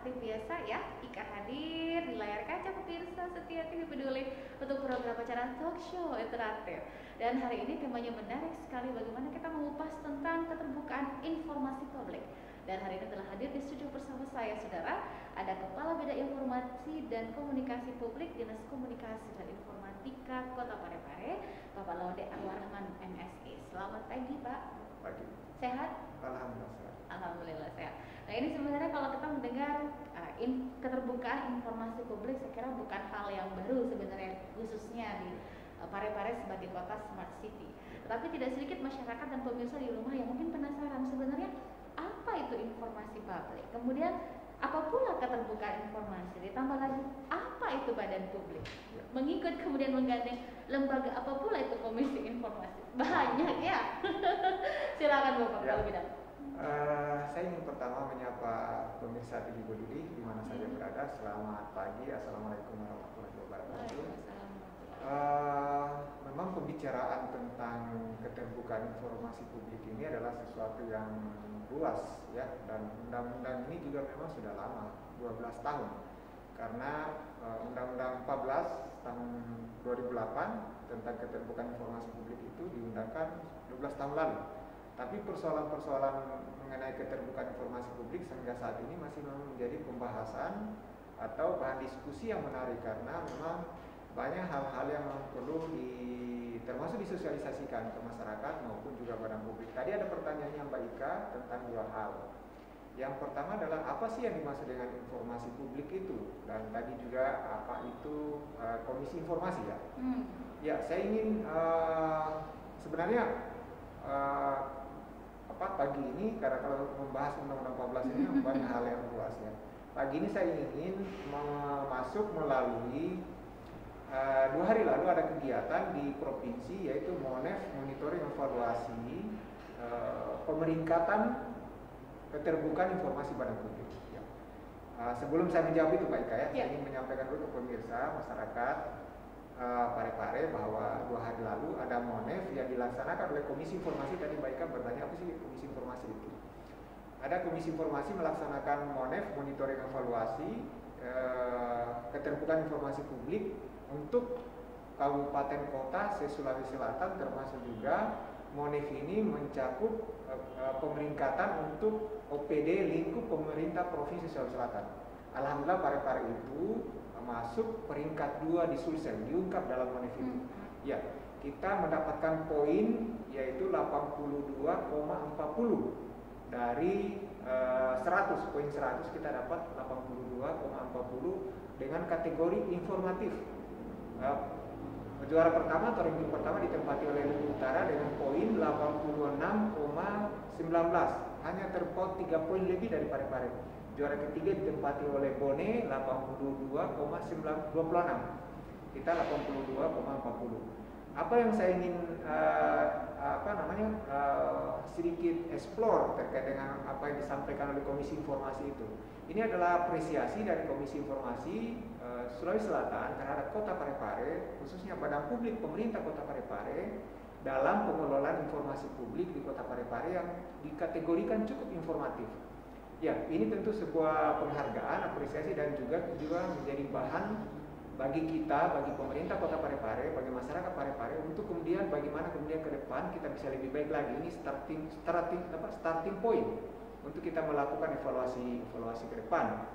seperti biasa ya, Ika hadir di layar kaca pemirsa setia TV Peduli untuk program acara talk show interaktif. Dan hari ini temanya menarik sekali, bagaimana kita mengupas tentang keterbukaan informasi publik. Dan hari ini telah hadir di studio bersama saya, saudara, ada Kepala Bidang Informasi dan Komunikasi Publik Dinas Komunikasi dan Informatika Kota Parepare, Bapak Laude Anwar Rahman MSI. Selamat pagi, Pak. Pagi. Sehat? Alhamdulillah sehat. Alhamdulillah sehat. Nah, ini sebenarnya kalau kita mendengar keterbukaan informasi publik, saya kira bukan hal yang baru sebenarnya, khususnya di Parepare sebagai kota smart city. Tetapi tidak sedikit masyarakat dan pemirsa di rumah yang mungkin penasaran sebenarnya apa itu informasi publik. Kemudian apa pula keterbukaan informasi, ditambah lagi apa itu badan publik, mengikut kemudian menggandeng lembaga apa pula itu komisi informasi. Banyak ya. Silakan Bapak kalau bidang. Saya ingin pertama menyapa pemirsa TV Peduli di mana saja berada. Selamat pagi, assalamualaikum warahmatullahi wabarakatuh. Memang pembicaraan tentang keterbukaan informasi publik ini adalah sesuatu yang luas ya, dan undang-undang ini juga memang sudah lama, 12 tahun. Karena Undang-Undang 14 tahun 2008 tentang keterbukaan informasi publik itu diundangkan 12 tahun lalu. Tapi persoalan-persoalan mengenai keterbukaan informasi publik sehingga saat ini masih menjadi pembahasan atau bahan diskusi yang menarik, karena memang banyak hal-hal yang perlu termasuk disosialisasikan ke masyarakat maupun juga badan publik. Tadi ada pertanyaannya Mbak Ika tentang dua hal. Yang pertama adalah apa sih yang dimaksud dengan informasi publik itu, dan tadi juga apa itu komisi informasi ya. Ya, saya ingin sebenarnya pagi ini, karena kalau membahas Undang-Undang 14 ini banyak hal yang luas ya. Pagi ini saya ingin masuk melalui 2 hari lalu ada kegiatan di provinsi, yaitu MONEF, monitoring evaluasi pemeringkatan keterbukaan informasi badan publik. Ya. Sebelum saya menjawab itu Pak Ika ya, saya ingin menyampaikan dulu ke pemirsa masyarakat Parepare bahwa 2 hari lalu ada MONEF yang dilaksanakan oleh Komisi Informasi. Tadi Mbak Ika bertanya apa sih Komisi Informasi itu? Ada Komisi Informasi melaksanakan MONEF, monitoring evaluasi keterbukaan informasi publik untuk kabupaten kota se-Sulawesi Selatan, termasuk juga MONEF ini mencakup pemeringkatan untuk OPD lingkup pemerintah Provinsi Sulawesi Selatan. Alhamdulillah Parepare itu masuk peringkat 2 di Sulsel, diungkap dalam MONEF itu. Ya, kita mendapatkan poin yaitu 82,40 dari 100, poin 100 kita dapat 82,40 dengan kategori informatif. Juara pertama atau ranking pertama ditempati oleh Lubu Utara dengan poin 86,19, hanya terpaut 3 poin lebih dari Parepare. Juara ketiga ditempati oleh Bone 82,26, kita 82,40. Apa yang saya ingin sedikit explore terkait dengan apa yang disampaikan oleh Komisi Informasi itu. Ini adalah apresiasi dari Komisi Informasi Sulawesi Selatan terhadap Kota Parepare, khususnya badan publik pemerintah Kota Parepare dalam pengelolaan informasi publik di Kota Parepare yang dikategorikan cukup informatif. Ya, ini tentu sebuah penghargaan, apresiasi, dan juga menjadi bahan bagi kita, bagi pemerintah Kota Parepare, bagi masyarakat Parepare untuk kemudian bagaimana kemudian ke depan kita bisa lebih baik lagi. Ini starting point untuk kita melakukan evaluasi ke depan.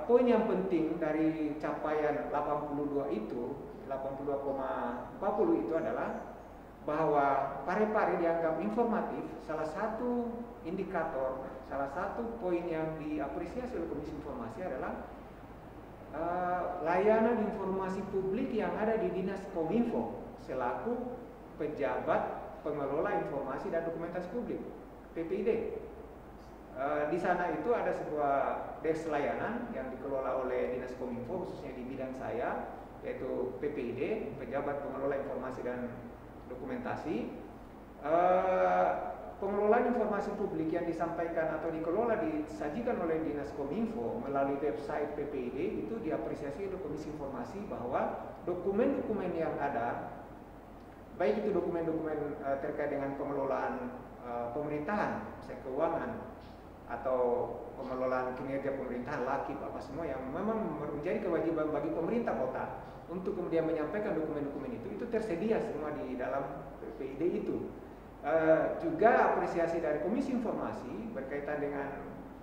Poin yang penting dari capaian 82 itu, 82,40 itu adalah bahwa Parepare dianggap informatif. Salah satu indikator, salah satu poin yang diapresiasi oleh Komisi Informasi adalah layanan informasi publik yang ada di Dinas Kominfo selaku pejabat pengelola informasi dan dokumentasi publik, PPID. Di sana itu ada sebuah desk layanan yang dikelola oleh Dinas Kominfo, khususnya di bidang saya, yaitu PPID, pejabat pengelola informasi dan dokumentasi. Pengelolaan informasi publik yang disampaikan atau dikelola disajikan oleh Dinas Kominfo melalui website PPID itu diapresiasi oleh Komisi Informasi bahwa dokumen-dokumen yang ada, baik itu dokumen-dokumen terkait dengan pengelolaan pemerintahan, keuangan, atau pengelolaan kinerja pemerintahan, LAKIP, apa semua yang memang menjadi kewajiban bagi pemerintah kota untuk kemudian menyampaikan dokumen-dokumen itu tersedia semua di dalam PPID itu. Juga apresiasi dari Komisi Informasi berkaitan dengan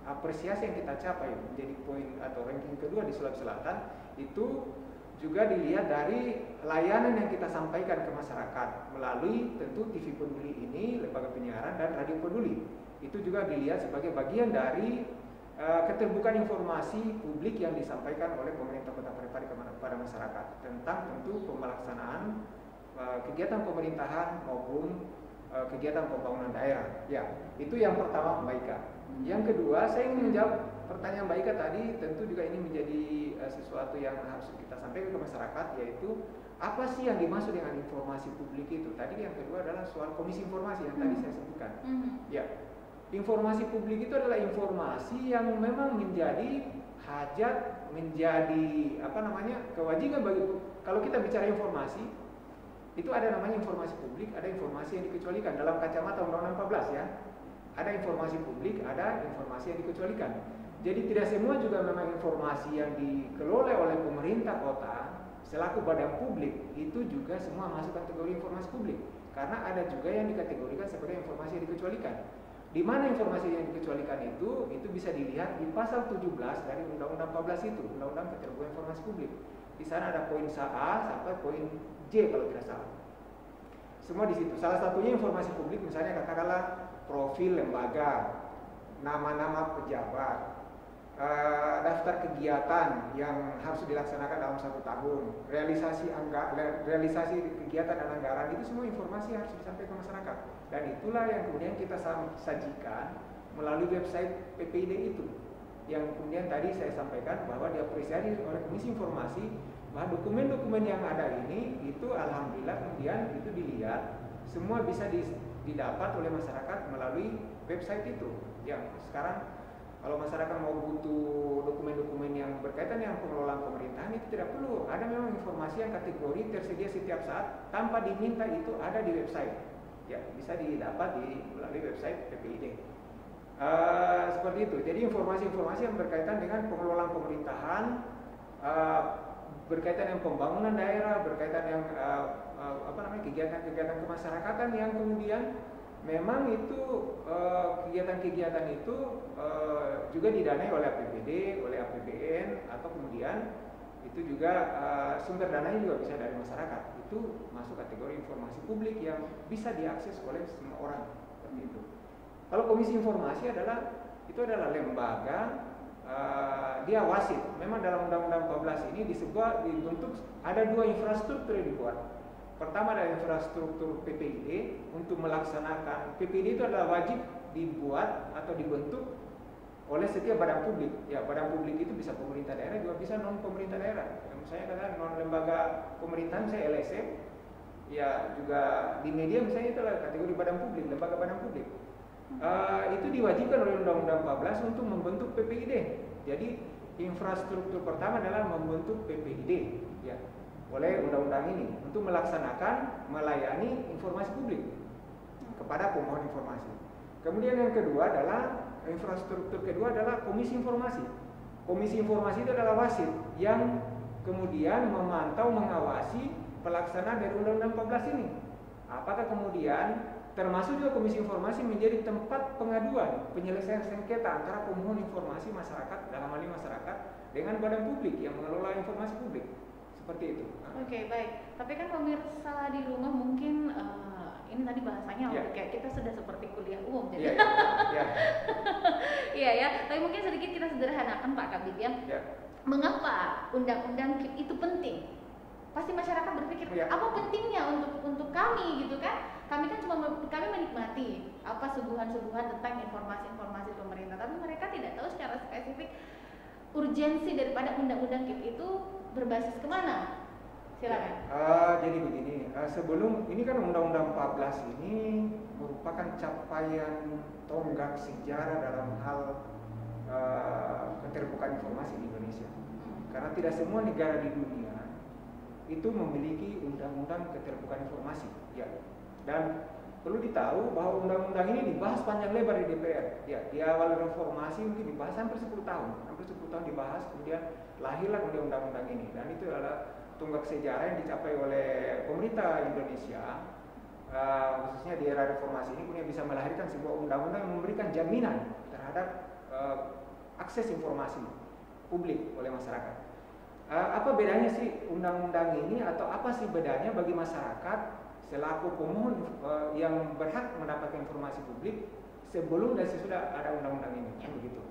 apresiasi yang kita capai menjadi poin atau ranking kedua di Sulawesi Selatan itu juga dilihat dari layanan yang kita sampaikan ke masyarakat melalui tentu TV Peduli ini, lembaga penyiaran, dan Radio Peduli. Itu juga dilihat sebagai bagian dari keterbukaan informasi publik yang disampaikan oleh pemerintah Kota Parepare kepada masyarakat tentang tentu pemelaksanaan kegiatan pemerintahan maupun kegiatan pembangunan daerah. Ya, itu yang pertama Mbak Ika. Yang kedua, saya ingin menjawab pertanyaan Mbak Ika tadi, tentu juga ini menjadi sesuatu yang harus kita sampaikan ke masyarakat, yaitu apa sih yang dimaksud dengan informasi publik itu? Tadi yang kedua adalah soal komisi informasi yang tadi saya sebutkan. Ya, informasi publik itu adalah informasi yang memang menjadi hajat, menjadi kewajiban bagi, kalau kita bicara informasi, itu ada namanya informasi publik, ada informasi yang dikecualikan dalam kacamata Undang-Undang 14 ya. Ada informasi publik, ada informasi yang dikecualikan. Jadi tidak semua juga memang informasi yang dikelola oleh pemerintah kota selaku badan publik itu juga semua masuk kategori informasi publik. Karena ada juga yang dikategorikan sebagai informasi yang dikecualikan. Di mana informasi yang dikecualikan itu bisa dilihat di pasal 17 dari Undang-Undang 14 itu, Undang-Undang Keterbukaan Informasi Publik. Di sana ada poin A sampai poin J kalau tidak salah. Semua di situ. Salah satunya informasi publik, misalnya katakanlah profil lembaga, nama-nama pejabat, daftar kegiatan yang harus dilaksanakan dalam 1 tahun, realisasi kegiatan dan anggaran, itu semua informasi yang harus disampaikan ke masyarakat. Dan itulah yang kemudian kita sajikan melalui website PPID itu, yang kemudian tadi saya sampaikan bahwa diapresiasi oleh Komisi Informasi bahwa dokumen-dokumen yang ada ini itu alhamdulillah kemudian itu dilihat semua bisa didapat oleh masyarakat melalui website itu. Yang sekarang kalau masyarakat mau butuh dokumen-dokumen yang berkaitan dengan pengelolaan pemerintahan itu tidak perlu, ada memang informasi yang kategori tersedia setiap saat tanpa diminta, itu ada di website. Ya, bisa didapat melalui website PPID. Seperti itu. Jadi informasi-informasi yang berkaitan dengan pengelolaan pemerintahan, berkaitan dengan pembangunan daerah, berkaitan dengan kegiatan-kegiatan kemasyarakatan yang kemudian memang itu kegiatan-kegiatan itu juga didanai oleh APBD, oleh APBN, atau kemudian itu juga sumber dananya juga bisa dari masyarakat. Itu masuk kategori informasi publik yang bisa diakses oleh semua orang, seperti itu. Kalau Komisi Informasi itu adalah lembaga, dia wasit. Memang dalam Undang-Undang 14 ini dibentuk ada 2 infrastruktur yang dibuat. Pertama adalah infrastruktur PPID untuk melaksanakan. PPID itu adalah wajib dibuat atau dibentuk oleh setiap badan publik. Ya, badan publik itu bisa pemerintah daerah, juga bisa non pemerintah daerah. Saya katakan non lembaga pemerintahan, saya LSM. Ya, juga di media misalnya itu adalah kategori badan publik, lembaga badan publik. Itu diwajibkan oleh Undang-Undang 14 untuk membentuk PPID. Jadi infrastruktur pertama adalah membentuk PPID, ya, oleh undang-undang ini untuk melayani informasi publik kepada pemohon informasi. Kemudian yang kedua adalah infrastruktur kedua adalah Komisi Informasi. Komisi Informasi itu adalah wasit yang kemudian memantau, mengawasi pelaksanaan dari Undang-Undang 14 ini. Apakah kemudian termasuk juga Komisi Informasi menjadi tempat pengaduan penyelesaian sengketa antara pemohon informasi masyarakat, dalam hal ini masyarakat, dengan badan publik yang mengelola informasi publik. Seperti itu. Oke, baik. Tapi kan pemirsa di rumah mungkin ini tadi bahasanya kayak kita sudah seperti kuliah umum jadi. Iya ya. Tapi mungkin sedikit kita sederhanakan Pak Kabid ya. Mengapa undang-undang KIP itu penting? Pasti masyarakat berpikir apa pentingnya untuk kami gitu kan? Kami kan kami menikmati apa suguhan-suguhan tentang informasi-informasi pemerintah, tapi mereka tidak tahu secara spesifik urgensi daripada undang-undang KIP itu berbasis kemana? Silakan. Jadi begini, sebelum ini kan Undang-Undang 14 ini merupakan capaian tonggak sejarah dalam hal keterbukaan informasi di Indonesia. Karena tidak semua negara di dunia itu memiliki undang-undang keterbukaan informasi, ya. Dan perlu ditahu bahwa undang-undang ini dibahas panjang lebar di DPR. Ya, di awal reformasi mungkin dibahas hampir 10 tahun. Hampir 10 tahun dibahas, kemudian lahirlah undang-undang ini. Dan itu adalah tonggak sejarah yang dicapai oleh pemerintah Indonesia, khususnya di era reformasi ini, kemudian bisa melahirkan sebuah undang-undang yang memberikan jaminan terhadap akses informasi publik oleh masyarakat. Apa bedanya sih undang-undang ini, atau apa sih bedanya bagi masyarakat selaku pemohon yang berhak mendapatkan informasi publik sebelum dan sesudah ada undang-undang ini, begitu.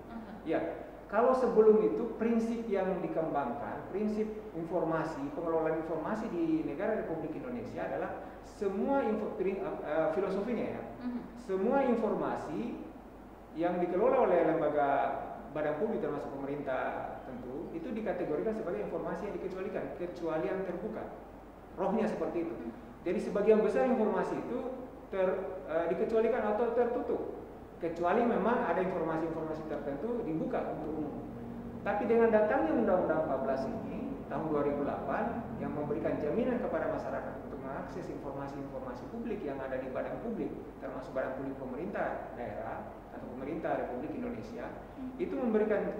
Ya, kalau sebelum itu prinsip yang dikembangkan, prinsip informasi, pengelolaan informasi di negara Republik Indonesia adalah semua filosofinya ya, semua informasi yang dikelola oleh lembaga badan publik termasuk pemerintah tentu itu dikategorikan sebagai informasi yang dikecualikan, kecuali yang terbuka. Rohnya seperti itu. Jadi sebagian besar informasi itu dikecualikan atau tertutup, kecuali memang ada informasi-informasi tertentu dibuka untuk umum. Tapi dengan datangnya Undang-Undang 14 ini tahun 2008 yang memberikan jaminan kepada masyarakat untuk mengakses informasi-informasi publik yang ada di badan publik, termasuk badan publik pemerintah daerah atau pemerintah Republik Indonesia, itu memberikan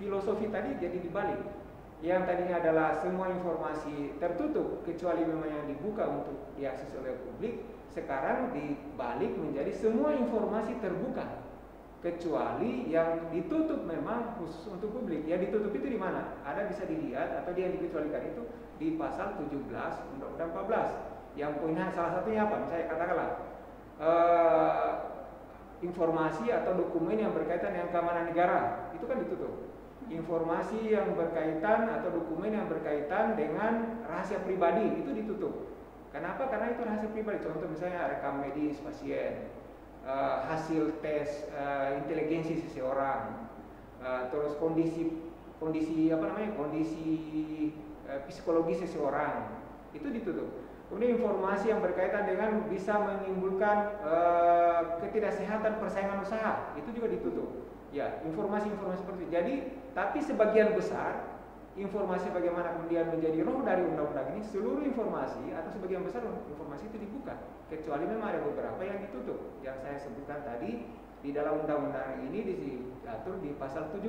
filosofi tadi jadi dibalik. Yang tadinya adalah semua informasi tertutup kecuali memang yang dibuka untuk diakses oleh publik, sekarang dibalik menjadi semua informasi terbuka kecuali yang ditutup memang khusus untuk publik. Yang ditutup itu di mana? Ada bisa dilihat atau yang dikecualikan itu di pasal 17 Undang-Undang 14. Yang poinnya salah satunya apa? Misalnya katakanlah informasi atau dokumen yang berkaitan dengan keamanan negara, itu kan ditutup. Informasi yang berkaitan atau dokumen yang berkaitan dengan rahasia pribadi itu ditutup. Kenapa? Karena itu rahasia pribadi. Contoh misalnya rekam medis pasien, hasil tes inteligensi seseorang, terus kondisi psikologi seseorang itu ditutup. Kemudian informasi yang berkaitan dengan bisa menimbulkan ketidaksehatan persaingan usaha itu juga ditutup. Ya, informasi-informasi seperti itu. Jadi, tapi sebagian besar informasi bagaimana kemudian menjadi roh dari undang-undang ini, seluruh informasi atau sebagian besar informasi itu dibuka, kecuali memang ada beberapa yang ditutup. Yang saya sebutkan tadi di dalam undang-undang ini diatur di pasal 17.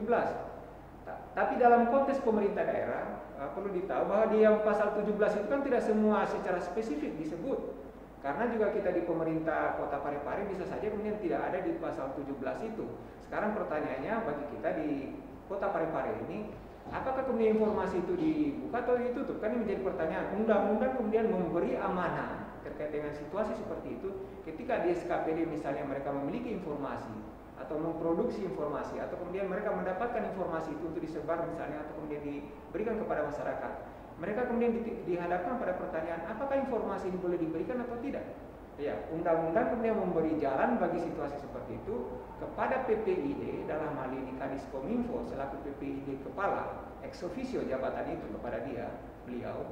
Tapi dalam konteks pemerintah daerah perlu ditahu bahwa di yang pasal 17 itu kan tidak semua secara spesifik disebut. Karena juga kita di pemerintah Kota Parepare bisa saja kemudian tidak ada di pasal 17 itu. Sekarang pertanyaannya bagi kita di Kota Parepare ini, apakah kemudian informasi itu dibuka atau ditutup? Kan ini menjadi pertanyaan. Undang-undang kemudian memberi amanah terkait dengan situasi seperti itu. Ketika di SKPD misalnya mereka memiliki informasi atau memproduksi informasi, atau kemudian mereka mendapatkan informasi itu untuk disebar misalnya, atau kemudian diberikan kepada masyarakat, mereka kemudian dihadapkan pada pertanyaan, apakah informasi ini boleh diberikan atau tidak? Ya, undang-undang kemudian memberi jalan bagi situasi seperti itu kepada PPID, dalam hal ini Kadiskominfo selaku PPID kepala ex officio jabatan itu kepada beliau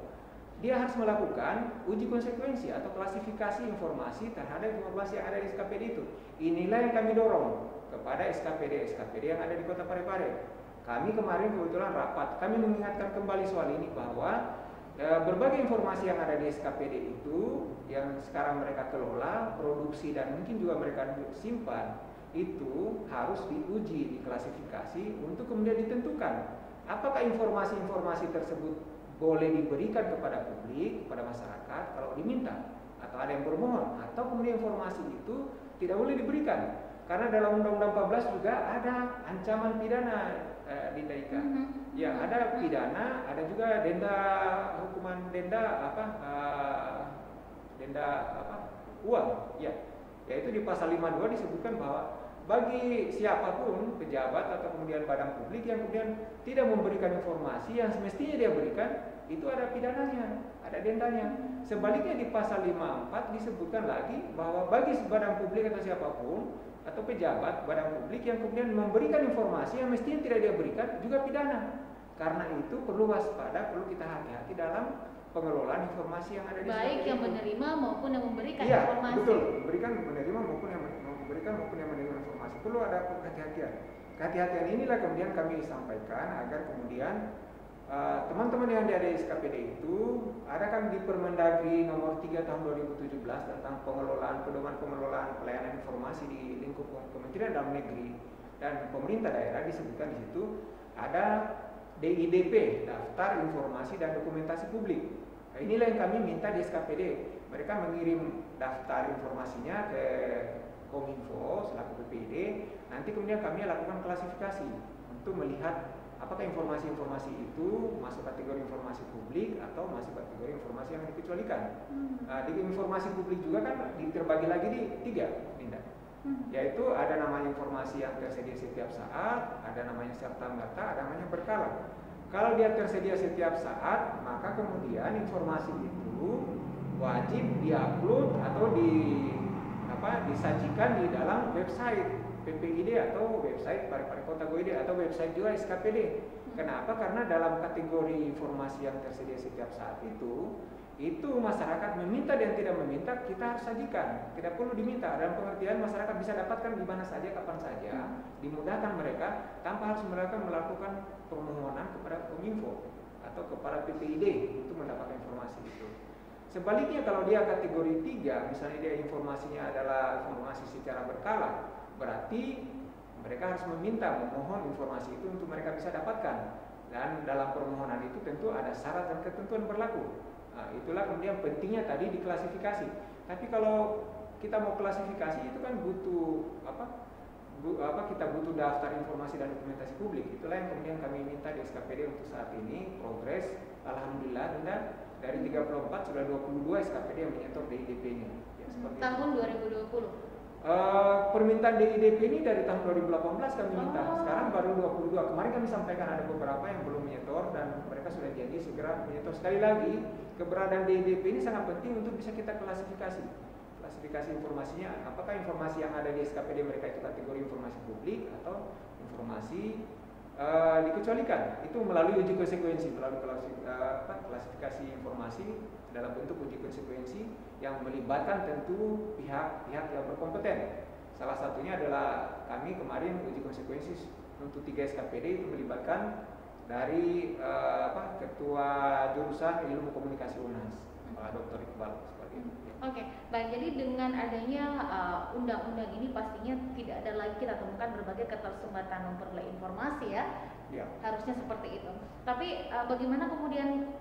harus melakukan uji konsekuensi atau klasifikasi informasi terhadap informasi yang ada di SKPD itu. Inilah yang kami dorong kepada SKPD yang ada di Kota Parepare. Kami kemarin kebetulan rapat, kami mengingatkan kembali soal ini bahwa berbagai informasi yang ada di SKPD itu yang sekarang mereka kelola, produksi dan mungkin juga mereka simpan, itu harus diuji, diklasifikasi untuk kemudian ditentukan apakah informasi-informasi tersebut boleh diberikan kepada publik, kepada masyarakat kalau diminta, atau ada yang bermohon, atau kemudian informasi itu tidak boleh diberikan. Karena dalam Undang-Undang 14 juga ada ancaman pidana, Dinda Ika. Ya, ada pidana, ada juga hukuman denda uang. Ya, yaitu di pasal 52 disebutkan bahwa bagi siapapun pejabat atau kemudian badan publik yang kemudian tidak memberikan informasi yang semestinya dia berikan, itu ada pidananya, ada dendanya. Sebaliknya di pasal 54 disebutkan lagi bahwa bagi badan publik atau siapapun atau pejabat badan publik yang kemudian memberikan informasi yang mestinya tidak dia berikan juga pidana. Karena itu perlu waspada, perlu kita hati-hati dalam pengelolaan informasi yang ada di baik yang menerima maupun yang memberikan iya, informasi. Betul, menerima maupun yang memberikan maupun yang menerima informasi. Perlu ada kehati-hatian. Kehati-hatian inilah kemudian kami sampaikan agar kemudian teman-teman yang ada di SKPD itu ada kan di Permendagri nomor 3 tahun 2017 tentang pedoman pengelolaan pelayanan informasi di lingkup Kementerian Dalam Negeri dan pemerintah daerah. Disebutkan di situ ada DIDP, Daftar Informasi dan Dokumentasi Publik. Nah, inilah yang kami minta di SKPD. Mereka mengirim daftar informasinya ke Kominfo selaku PPID. Nanti kemudian kami lakukan klasifikasi untuk melihat apakah informasi-informasi itu masuk kategori informasi publik atau masuk kategori informasi yang dikecualikan. Nah, di informasi publik juga kan terbagi lagi di 3, Linda. Yaitu ada namanya informasi yang tersedia setiap saat, ada namanya serta-merta, ada namanya berkala. Kalau dia tersedia setiap saat, maka kemudian informasi itu wajib diupload atau disajikan di dalam website PPID atau website Parepare Kota Go ID atau website juga SKPD. Kenapa? Karena dalam kategori informasi yang tersedia setiap saat itu masyarakat meminta dan tidak meminta kita harus sajikan. Tidak perlu diminta. Dalam pengertian masyarakat bisa dapatkan di mana saja, kapan saja, dimudahkan mereka tanpa harus mereka melakukan permohonan kepada Kominfo atau kepada PPID untuk mendapatkan informasi itu. Sebaliknya kalau dia kategori 3, misalnya dia informasinya adalah informasi secara berkala, berarti mereka harus memohon informasi itu untuk mereka bisa dapatkan. Dan dalam permohonan itu tentu ada syarat dan ketentuan berlaku. Nah, itulah kemudian pentingnya tadi diklasifikasi. Tapi kalau kita mau klasifikasi itu kan butuh kita butuh daftar informasi dan dokumentasi publik. Itulah yang kemudian kami minta di SKPD untuk saat ini progres. Alhamdulillah, dari 34 sudah 22 SKPD yang menyetor DIDP-nya. Ya, tahun 2020. Permintaan DIDP ini dari tahun 2018 kami minta. Sekarang baru 22. Kemarin kami sampaikan ada beberapa yang belum menyetor dan mereka sudah janji segera menyetor. Sekali lagi, keberadaan DIDP ini sangat penting untuk bisa kita klasifikasi. Klasifikasi informasinya, apakah informasi yang ada di SKPD mereka itu kategori informasi publik atau informasi dikecualikan. Itu melalui uji konsekuensi, melalui klasifikasi informasi dalam bentuk uji konsekuensi yang melibatkan tentu pihak-pihak yang berkompeten. Salah satunya adalah kami kemarin uji konsekuensi untuk 3 SKPD itu melibatkan dari Ketua Jurusan Ilmu Komunikasi UNAS, Pak Dr. Iqbal, seperti itu. Oke, baik. Jadi dengan adanya undang-undang ini pastinya tidak ada lagi kita temukan berbagai keterlambatan memperoleh informasi ya. Harusnya seperti itu. Tapi bagaimana kemudian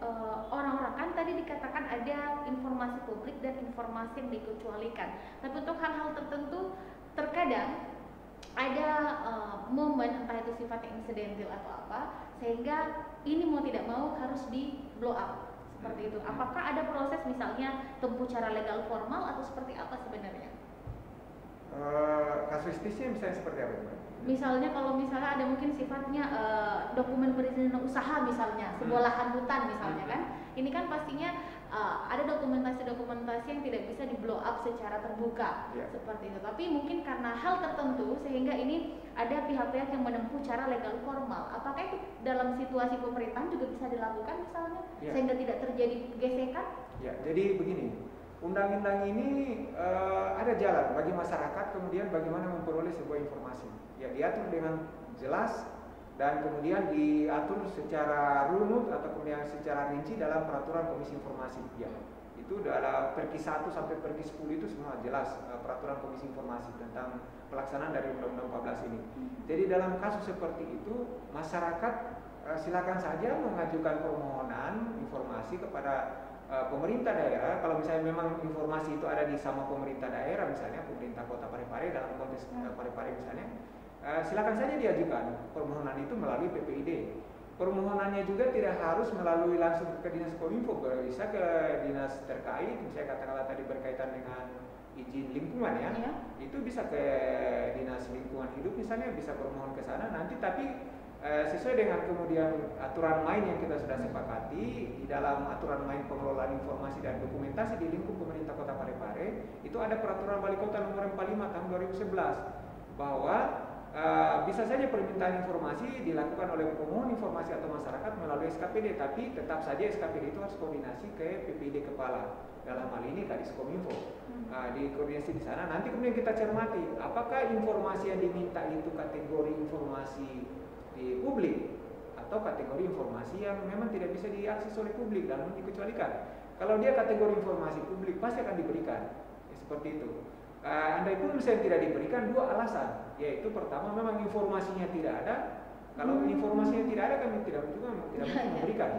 orang-orang kan tadi dikatakan ada informasi publik dan informasi yang dikecualikan. Tapi untuk hal-hal tertentu terkadang ada momen entah itu sifatnya insidental atau apa sehingga ini mau tidak mau harus di blow up. Seperti itu. Apakah ada proses misalnya tempuh cara legal formal atau seperti apa sebenarnya? Kasuistisnya misalnya seperti apa? Misalnya kalau misalnya ada mungkin sifatnya dokumen perizinan usaha misalnya, sebuah lahan hutan misalnya kan, ini kan pastinya ada dokumentasi yang tidak bisa di blow up secara terbuka seperti itu. Tapi mungkin karena hal tertentu sehingga ini ada pihak-pihak yang menempuh cara legal formal. Apakah itu dalam situasi pemerintahan juga bisa dilakukan misalnya sehingga tidak terjadi gesekan? Ya, jadi begini. Undang-undang ini ada jalan bagi masyarakat kemudian bagaimana memperoleh sebuah informasi. Ya, diatur dengan jelas dan kemudian diatur secara runut atau kemudian secara rinci dalam peraturan Komisi Informasi. Ya, itu dalam perki 1 sampai perki 10 itu semua jelas peraturan Komisi Informasi tentang pelaksanaan dari Undang-Undang 14 ini. Jadi dalam kasus seperti itu masyarakat silakan saja mengajukan permohonan informasi kepada pemerintah daerah. Kalau misalnya memang informasi itu ada di sama pemerintah daerah, misalnya pemerintah Kota Parepare dalam konteks Parepare misalnya, silakan saja diajukan permohonan itu melalui PPID. Permohonannya juga tidak harus melalui langsung ke Dinas Kominfo, bisa ke dinas terkait, misalnya katakanlah tadi berkaitan dengan izin lingkungan ya. Itu bisa ke Dinas Lingkungan Hidup misalnya, bisa permohon ke sana nanti, tapi sesuai dengan kemudian aturan main yang kita sudah sepakati di dalam aturan main pengelolaan informasi dan dokumentasi di lingkup pemerintah Kota Parepare, itu ada peraturan Wali Kota nomor 45 tahun 2011 bahwa bisa saja permintaan informasi dilakukan oleh pemohon informasi atau masyarakat melalui SKPD, tapi tetap saja SKPD itu harus koordinasi ke PPID kepala, dalam hal ini Kadis Kominfo. Dikoordinasi di sana, nanti kemudian kita cermati apakah informasi yang diminta itu kategori informasi di publik atau kategori informasi yang memang tidak bisa diakses oleh publik dan dikecualikan. Kalau dia kategori informasi publik pasti akan diberikan, ya, seperti itu. Andai pun misalnya tidak diberikan, dua alasan, yaitu pertama memang informasinya tidak ada. Kalau informasinya tidak ada, kami tidak mungkin memberikan.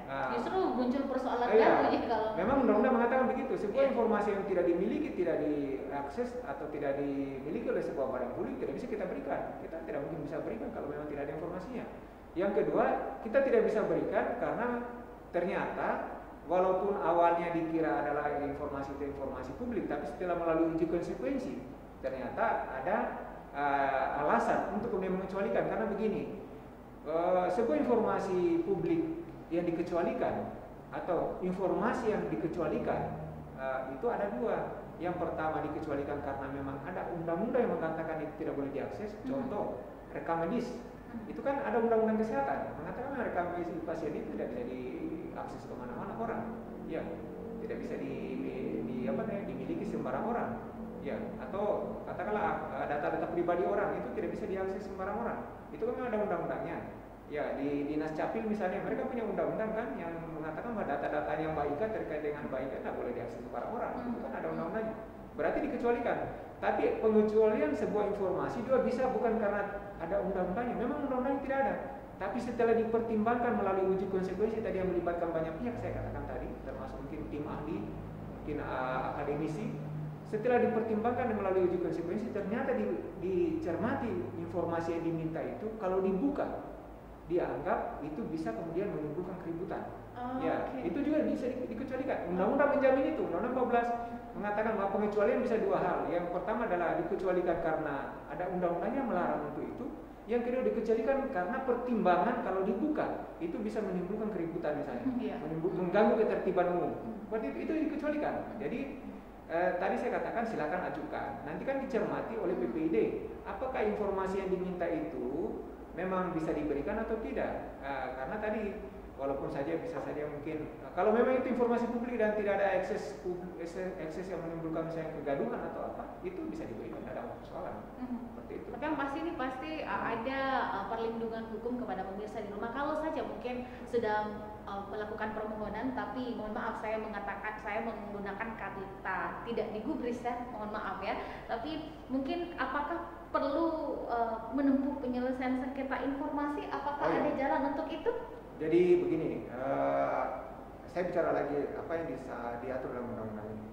Justru muncul persoalan iya, baru ya kalau memang undang-undang mengatakan begitu. Sebuah informasi yang tidak dimiliki, tidak diakses atau tidak dimiliki oleh sebuah badan publik tidak bisa kita berikan. Kita tidak mungkin bisa berikan kalau memang tidak ada informasinya. Yang kedua, kita tidak bisa berikan karena ternyata walaupun awalnya dikira adalah informasi itu informasi publik, tapi setelah melalui uji konsekuensi ternyata ada alasan untuk kemudian mengecualikan. Karena begini, sebuah informasi publik yang dikecualikan atau informasi yang dikecualikan itu ada dua. Yang pertama dikecualikan karena memang ada undang-undang yang mengatakan itu tidak boleh diakses. Contoh, rekam medis. Itu kan ada undang-undang kesehatan mengatakan rekam medis pasien itu tidak bisa diakses kemana-mana orang. Ya, tidak bisa dimiliki sembarang orang. Ya, atau katakanlah data-data pribadi orang itu tidak bisa diakses sembarang orang. Itu kan memang ada undang-undangnya. Ya, di Dinas Capil misalnya mereka punya undang-undang kan yang mengatakan bahwa data-data yang Mbak Ika terkait dengan Mbak Ika tidak boleh diakses sembarang orang. Itu kan ada undang-undangnya. Berarti dikecualikan. Tapi pengecualian sebuah informasi juga bisa bukan karena ada undang-undangnya. Memang undang-undangnya tidak ada. Tapi setelah dipertimbangkan melalui uji konsekuensi tadi yang melibatkan banyak pihak, saya katakan tadi, termasuk mungkin tim ahli, mungkin akademisi. Setelah dipertimbangkan melalui uji konsekuensi, ternyata dicermati informasi yang diminta itu kalau dibuka dianggap itu bisa kemudian menimbulkan keributan. Itu juga bisa dikecualikan. Undang-undang menjamin itu. Undang-undang 14 mengatakan bahwa pengecualian bisa dua hal. Yang pertama adalah dikecualikan karena ada undang-undangnya melarang untuk itu. Yang kedua dikecualikan karena pertimbangan kalau dibuka itu bisa menimbulkan keributan misalnya, mengganggu ketertiban umum. Berarti itu dikecualikan. Jadi tadi saya katakan silakan ajukan. Nanti kan dicermati oleh PPID. Apakah informasi yang diminta itu memang bisa diberikan atau tidak? Karena tadi walaupun saja bisa saja mungkin kalau memang itu informasi publik dan tidak ada akses yang menimbulkan misalnya kegaduhan atau apa, itu bisa diberikan, tidak ada persoalan. Seperti itu. Tapi yang pasti ini pasti ada perlindungan hukum kepada pemirsa di rumah. Kalau saja mungkin sudah melakukan permohonan, tapi mohon maaf saya menggunakan kata tidak digubris ya, mohon maaf ya. Tapi mungkin apakah perlu menempuh penyelesaian sengketa informasi? Apakah ada jalan untuk itu? Jadi begini, saya bicara lagi apa yang bisa diatur dalam undang-undang ini.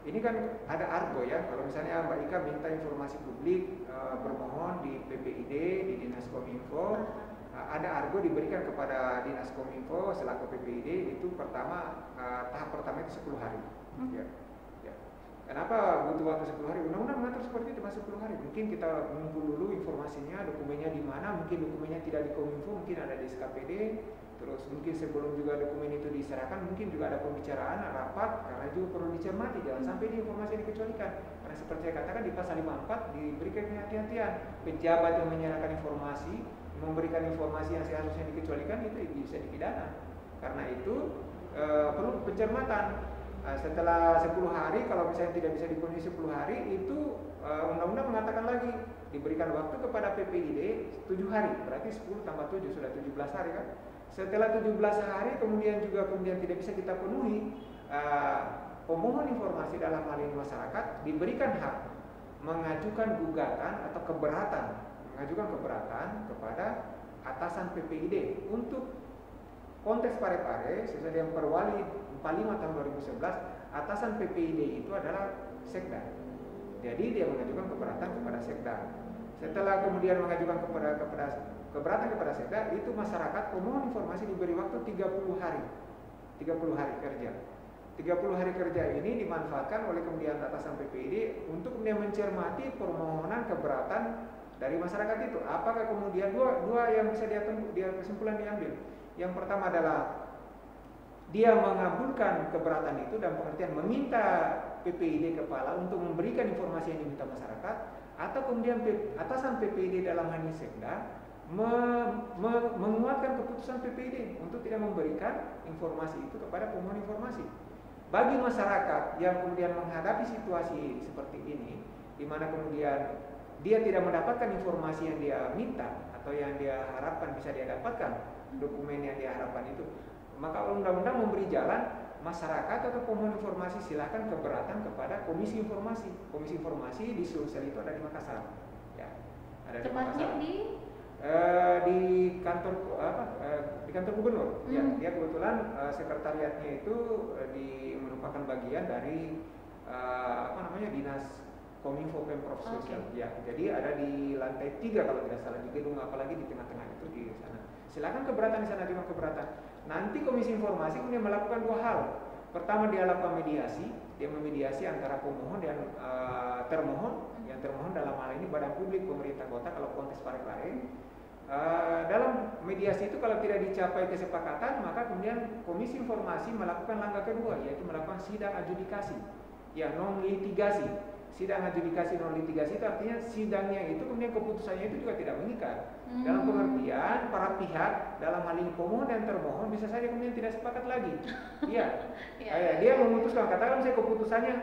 Ini kan ada argo ya. Kalau misalnya Mbak Ika minta informasi publik, bermohon di PPID, di Dinas Kominfo, ada argo diberikan kepada Dinas Kominfo selaku PPID. Itu pertama, tahap pertama itu 10 hari. Ya. Kenapa butuh waktu 10 hari? Undang-undang mengatur seperti itu, 10 hari. Mungkin kita mengumpul dulu informasinya, dokumennya di mana, mungkin dokumennya tidak di Kominfo, mungkin ada di SKPD. Terus mungkin sebelum juga dokumen itu diserahkan, mungkin juga ada pembicaraan, rapat, karena juga perlu dicermati, jangan sampai di informasi dikecualikan. Karena seperti saya katakan di pasal 54 diberikan kehati-hatian. Pejabat yang menyerahkan informasi, memberikan informasi yang seharusnya dikecualikan itu bisa dipidana. Karena itu perlu pencermatan. Setelah 10 hari, kalau misalnya tidak bisa dipenuhi 10 hari, itu undang-undang mengatakan lagi diberikan waktu kepada PPID 7 hari, berarti 10 tambah 7 sudah 17 hari kan. Setelah 17 hari kemudian tidak bisa kita penuhi, pemohon informasi dalam hal ini masyarakat diberikan hak mengajukan gugatan atau mengajukan keberatan kepada atasan PPID untuk konteks Parepare sesuai dengan Perwali 45 tahun 2011. Atasan PPID itu adalah Sekda. Jadi dia mengajukan keberatan kepada Sekda. Setelah kemudian mengajukan keberatan kepada Sekda, itu masyarakat pemohon informasi diberi waktu 30 hari. 30 hari kerja. 30 hari kerja ini dimanfaatkan oleh kemudian atasan PPID untuk kemudian mencermati permohonan keberatan dari masyarakat itu. Apakah kemudian dua yang bisa dia kesimpulan diambil. Yang pertama adalah dia mengabulkan keberatan itu dan pengertian meminta PPID kepala untuk memberikan informasi yang diminta masyarakat, atau kemudian atasan PPID dalam hal ini Sekda menguatkan keputusan PPID untuk tidak memberikan informasi itu kepada pemohon informasi. Bagi masyarakat yang kemudian menghadapi situasi seperti ini, di mana kemudian dia tidak mendapatkan informasi yang dia minta atau yang dia harapkan bisa dia dapatkan dokumen yang diharapkan itu. Maka undang-undang memberi jalan masyarakat atau pemohon informasi silahkan keberatan kepada komisi informasi. Komisi informasi di Sulsel itu ada di Makassar. Ya, ada di Tempatnya Makassar. Di kantor di kantor gubernur. Ya, dia kebetulan sekretariatnya itu merupakan bagian dari dinas Kominfo Pemprov Sulsel. Okay. Ya, jadi ada di lantai 3 kalau tidak salah, di gedung apalagi di tengah-tengah itu di sana. Silakan keberatan di sana, terima keberatan. Nanti komisi informasi kemudian melakukan 2 hal. Pertama, dia lakukan mediasi, dia memediasi antara pemohon dan termohon. Yang termohon dalam hal ini badan publik pemerintah kota kalau konteks Parepare. Dalam mediasi itu kalau tidak dicapai kesepakatan, maka kemudian komisi informasi melakukan langkah kedua, yaitu melakukan sidang adjudikasi, ya non litigasi. Sidang adjudikasi non litigasi itu artinya sidangnya itu kemudian keputusannya itu juga tidak mengikat. Dalam pengertian para pihak dalam hal ini pemohon dan termohon bisa saja kemudian tidak sepakat lagi. Iya. Dia memutuskan, katakan misalnya keputusannya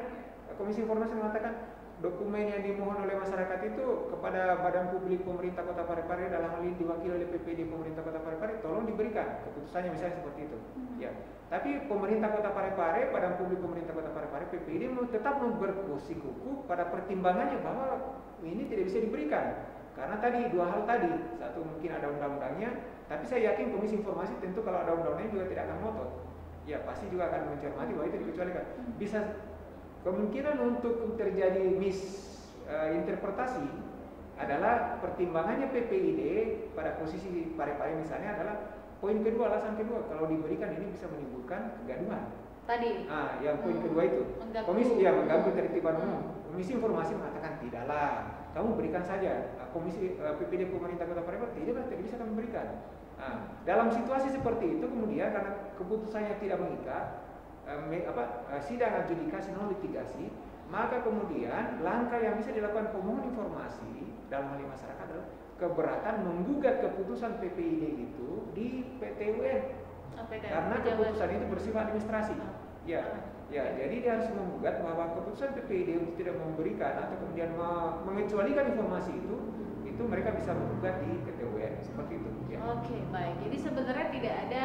komisi informasi mengatakan dokumen yang dimohon oleh masyarakat itu kepada badan publik pemerintah Kota Parepare dalam hal ini diwakili oleh PPD pemerintah Kota Parepare tolong diberikan keputusannya misalnya seperti itu. Ya. Tapi pemerintah Kota Parepare, badan publik pemerintah Kota Parepare, PPD tetap berkuku pada pertimbangannya bahwa ini tidak bisa diberikan. Karena tadi 2 hal tadi, satu mungkin ada undang-undangnya, tapi saya yakin komisi informasi tentu kalau ada undang-undangnya juga tidak akan ngotot. Ya, pasti juga akan mencermati bahwa itu dikecualikan. Bisa kemungkinan untuk terjadi misinterpretasi adalah pertimbangannya PPID pada posisi Parepare misalnya adalah poin kedua, alasan kedua, kalau diberikan ini bisa menimbulkan kegaduhan. Tadi. Yang poin kedua itu. Komisi mengganggu ketertiban umum. Komisi informasi mengatakan tidaklah, kamu berikan saja. Komisi PPD pemerintah Kota Parepare tidak bisa kami berikan. Dalam situasi seperti itu kemudian karena keputusannya tidak mengikat, sidang adjudikasi non litigasi, maka kemudian langkah yang bisa dilakukan pemohon informasi dalam hal ini masyarakat adalah keberatan menggugat keputusan PPID itu di PT UN. Karena keputusan itu bersifat administrasi. Jadi dia harus menggugat bahwa keputusan PPID untuk tidak memberikan atau kemudian mengecualikan informasi itu mereka bisa menggugat di PT UN seperti itu. Ya. Oke, baik. Jadi sebenarnya tidak ada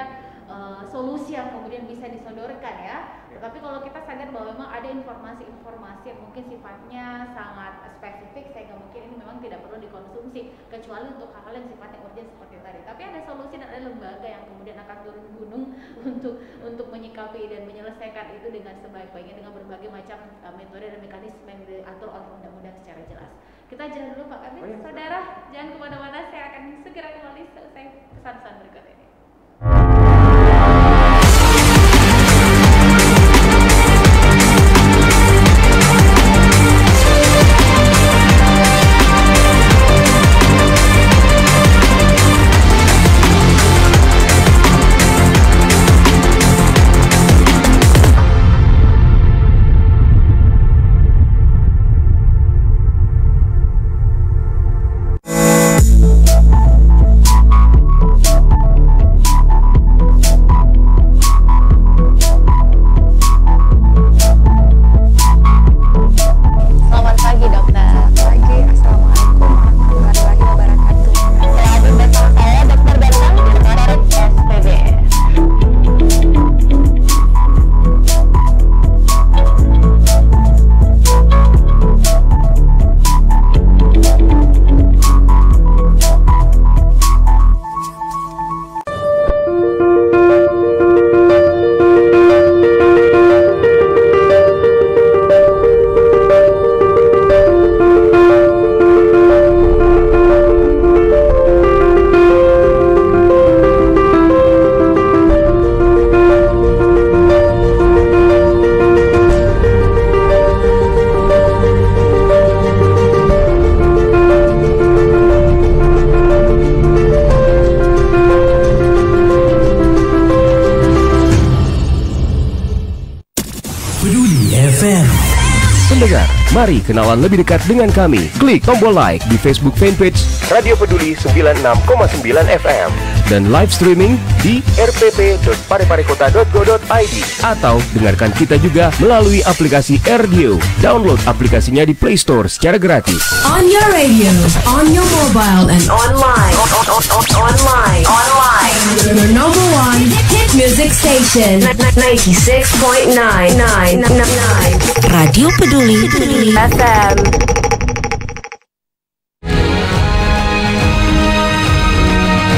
solusi yang kemudian bisa disodorkan ya. Tetapi kalau kita sadar bahwa memang ada informasi-informasi yang mungkin sifatnya sangat spesifik sehingga mungkin ini memang tidak perlu dikonsumsi kecuali untuk hal-hal yang sifatnya urgent seperti tadi. Tapi ada solusi dan ada lembaga yang kemudian akan turun gunung untuk menyikapi dan menyelesaikan itu dengan sebaik-baiknya dengan berbagai macam metode dan mekanisme yang diatur oleh undang-undang secara jelas. Kita jalan dulu Pak Kabit. Saudara, jangan kemana-mana, saya akan segera kembali selesai pesan-pesan berikut ini. Mari kenalan lebih dekat dengan kami. Klik tombol like di Facebook fanpage Radio Peduli 96,9 FM dan live streaming di rpp.pareparekota.go.id atau dengarkan kita juga melalui aplikasi RDio. Download aplikasinya di Play Store secara gratis. On your radio, on your mobile and online. Your number one hit music station 96.9 Radio Peduli FM.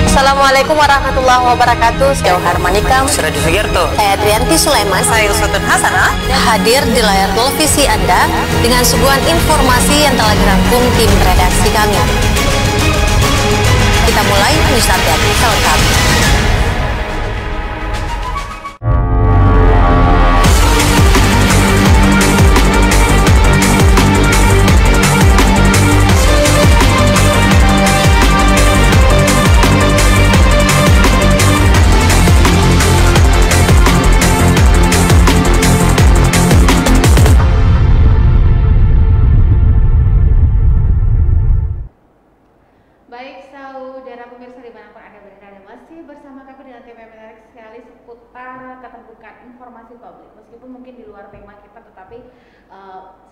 Assalamualaikum warahmatullahi wabarakatuh. Saya Harmanikam, Suradi Sugiarto, saya Trianti Sulaiman, saya Uswatun Hasanah, hadir di layar televisi Anda dengan suguhan informasi yang telah dirangkum tim redaksi kami. Kita mulai news update selengkapnya. Baik saudara pemirsa dimanapun Anda berada, masih bersama kami dengan tema menarik sekali seputar keterbukaan informasi publik. Meskipun mungkin di luar tema kita, tetapi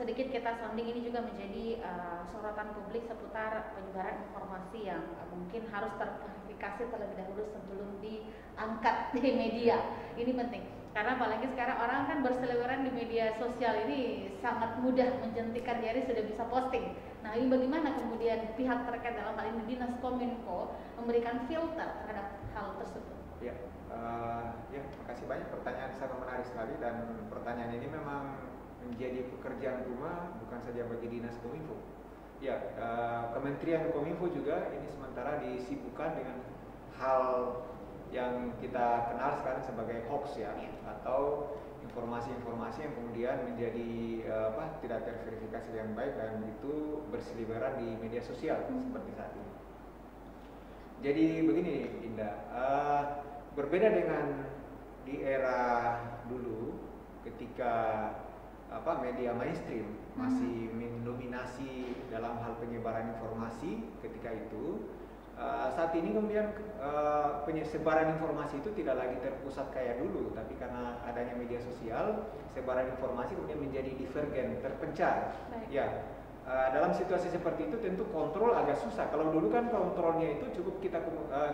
sedikit kita sounding ini juga menjadi sorotan publik seputar penyebaran informasi yang mungkin harus terverifikasi terlebih dahulu sebelum diangkat di media. Ini penting. Karena apalagi sekarang orang kan berseliweran di media sosial ini sangat mudah menjentikan jari sudah bisa posting. Nah ini bagaimana kemudian pihak terkait dalam hal ini Dinas Kominfo memberikan filter terhadap hal tersebut? Ya, makasih banyak, pertanyaan sangat menarik sekali dan pertanyaan ini memang menjadi pekerjaan rumah bukan saja bagi Dinas Kominfo. Ya, Kementerian Kominfo juga ini sementara disibukkan dengan hal yang kita kenal sekarang sebagai hoax ya, atau informasi-informasi yang kemudian menjadi tidak terverifikasi dengan baik dan itu berseliweran di media sosial seperti saat ini. Jadi begini Indah, berbeda dengan di era dulu ketika media mainstream masih mendominasi dalam hal penyebaran informasi ketika itu. Saat ini kemudian penyebaran informasi itu tidak lagi terpusat kayak dulu, tapi karena adanya media sosial, sebaran informasi kemudian menjadi divergen, terpencar. Ya, dalam situasi seperti itu tentu kontrol agak susah. Kalau dulu kan kontrolnya itu cukup kita